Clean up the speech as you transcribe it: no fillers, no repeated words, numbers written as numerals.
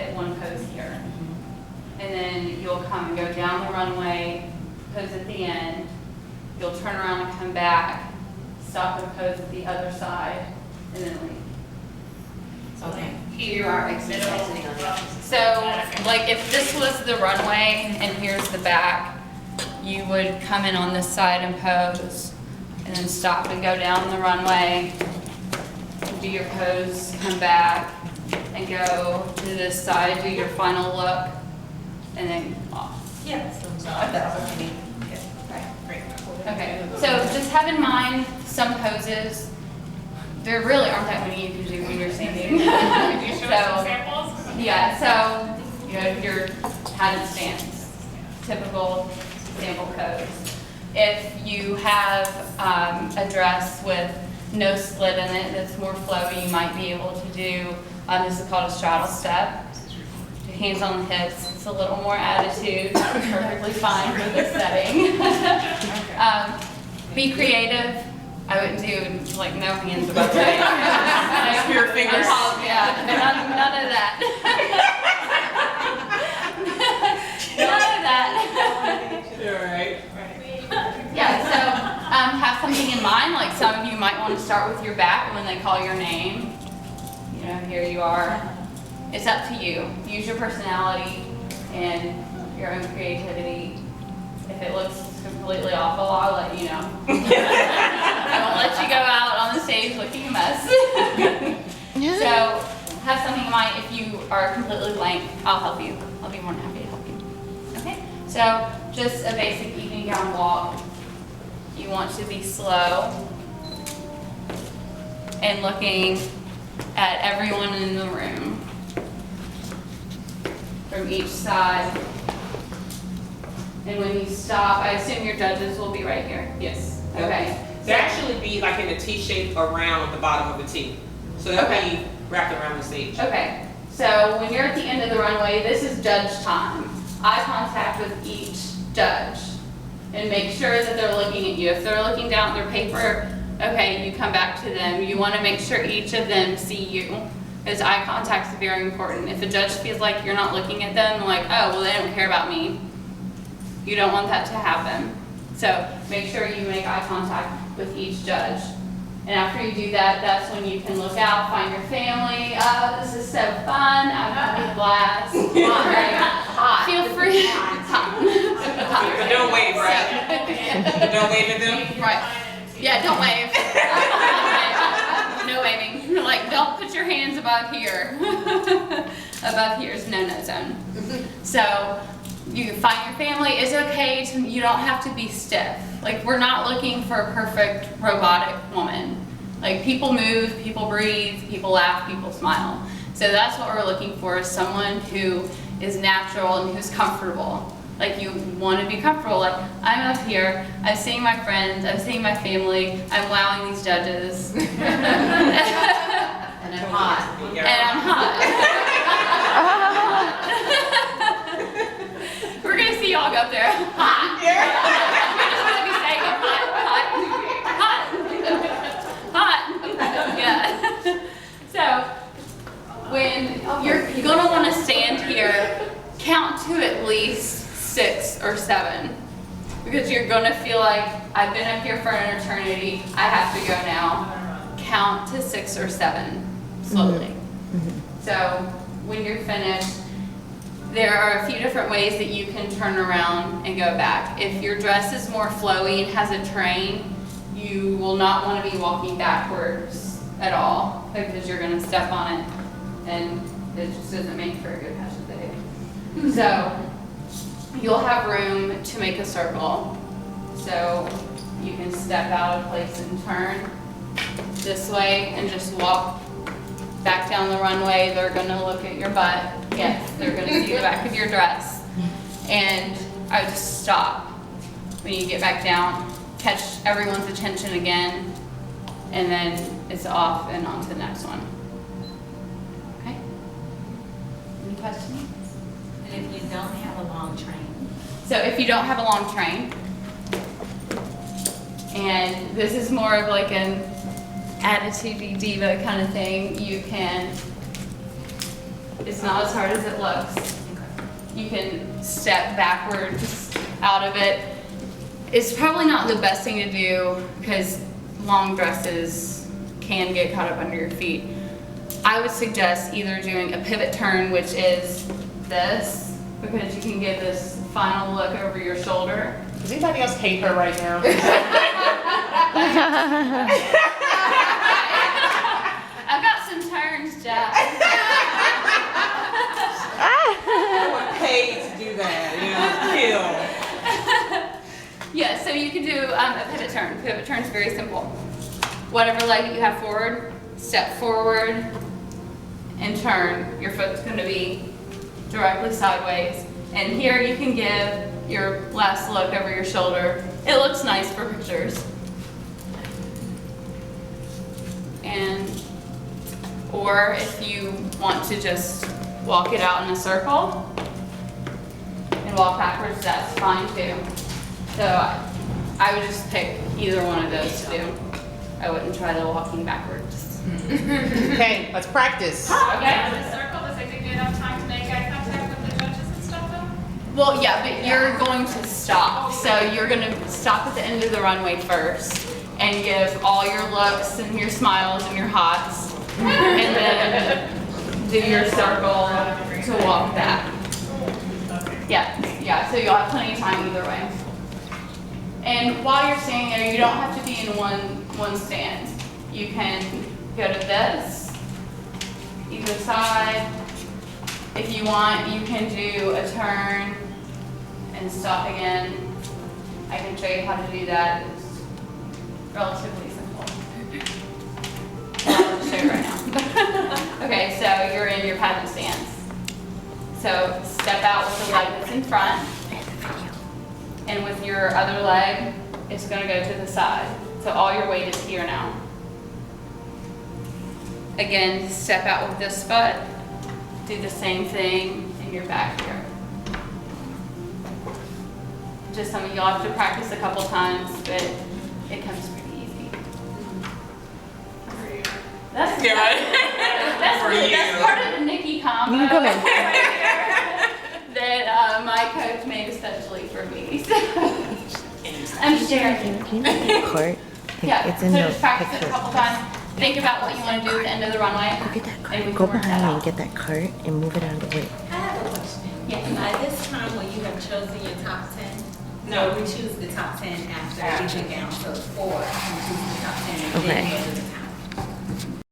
hit one pose here. And then you'll come and go down the runway, pose at the end. You'll turn around and come back, stop and pose at the other side, and then leave. Okay. You are exercising on the opposite. So, like if this was the runway and here's the back, you would come in on this side and pose, and then stop and go down the runway, do your pose, come back, and go to this side, do your final look, and then off. Yeah, so that's what you need. Right. Okay, so just have in mind some poses. There really aren't that many you can do when you're standing. Could you show us some samples? Yeah, so, you know, your padded stance, typical sample pose. If you have a dress with no slit in it that's more flowy, you might be able to do, this is called a straddle step. Your hands on the hips, it's a little more attitude, perfectly fine for this setting. Be creative. I wouldn't do like no hands above the waist. Pure fingers. Yeah, none of that. None of that. All right. Yeah, so have something in mind, like some of you might want to start with your back when they call your name. You know, here you are. It's up to you. Use your personality and your own creativity. If it looks completely awful, I'll let you know. I won't let you go out on the stage looking a mess. So have something in mind. If you are completely blank, I'll help you. I'll be more than happy to help you. Okay? So just a basic evening gown walk. You want to be slow and looking at everyone in the room from each side. And when you stop, I assume your judges will be right here. Yes. Okay. They actually be like in a T shape around the bottom of the T. So they'll be wrapped around the stage. Okay. So when you're at the end of the runway, this is judge time. Eye contact with each judge. And make sure that they're looking at you. If they're looking down at their paper, okay, you come back to them. You want to make sure each of them see you. Because eye contact is very important. If a judge feels like you're not looking at them, like, oh, well, they don't care about me. You don't want that to happen. So make sure you make eye contact with each judge. And after you do that, that's when you can look out, find your family. Oh, this is so fun. I'm having a blast. Hot. Feel free. Hot. But don't wave, right? Don't wave at them? Right. Yeah, don't wave. No waving. Like, don't put your hands above here. Above here is no-no zone. So you can find your family. It's okay to, you don't have to be stiff. Like, we're not looking for a perfect robotic woman. Like, people move, people breathe, people laugh, people smile. So that's what we're looking for, is someone who is natural and who's comfortable. Like, you want to be comfortable. Like, I'm up here, I'm seeing my friends, I'm seeing my family, I'm wowing these judges. And I'm hot. And I'm hot. We're gonna see y'all go up there. Hot. We're just gonna be saying hot. Yeah. So when you're gonna want to stand here, count to at least 6 or 7, because you're gonna feel like, I've been up here for an eternity. I have to go now. Count to 6 or 7 slowly. So when you're finished, there are a few different ways that you can turn around and go back. If your dress is more flowy and has a train, you will not want to be walking backwards at all, because you're going to step on it and it just doesn't make for a good fashion day. So you'll have room to make a circle. So you can step out of place and turn this way and just walk back down the runway. They're going to look at your butt. Yes, they're going to see the back of your dress. And I would just stop when you get back down, catch everyone's attention again, and then it's off and on to the next one. Okay? Any questions? And if you don't have a long train? So if you don't have a long train, and this is more of like an attitude diva kind of thing, you can It's not as hard as it looks. You can step backwards out of it. It's probably not the best thing to do because long dresses can get caught up under your feet. I would suggest either doing a pivot turn, which is this, because you can get this final look over your shoulder. Does anybody else hate her right now? I've got some turns, Jeff. I would pay to do that, kill. Yeah, so you can do a pivot turn. Pivot turn is very simple. Whatever leg that you have forward, step forward and turn. Your foot's going to be directly sideways. And here you can give your last look over your shoulder. It looks nice for pictures. Or if you want to just walk it out in a circle and walk backwards, that's fine too. So I would just pick either one of those to do. I wouldn't try the walking backwards. Okay, let's practice. Okay, in the circle, does it give you enough time to make eye contact with the judges and stuff though? Well, yeah, but you're going to stop. So you're going to stop at the end of the runway first and give all your looks and your smiles and your hots, and then do your circle to walk back. Yeah, so you'll have plenty of time either way. And while you're standing there, you don't have to be in one stand. You can go to this, either side. If you want, you can do a turn and stop again. I can show you how to do that. It's relatively simple. I'll show you right now. Okay, so you're in your pageant stance. So step out with the leg that's in front. And with your other leg, it's going to go to the side. So all your weight is here now. Again, step out with this foot. Do the same thing in your back here. Just something you'll have to practice a couple times, but it comes pretty easy. That's Yeah, right. that's part of the Nikki combo. You can come in. That my coach made especially for me. So I'm sharing. Can you get that cart? Yeah, It's so in the just practice it a picture. couple times. Think about what you want to do at the end of the runway. Go get that and cart. we Go can work that behind me and out. get that cart and move it out of the way. I have a question. Yeah. By this time, when you have chosen your top 10, No. we choose the top 10 after each gown, so 4, we choose the top 10, and Okay. then go to the top.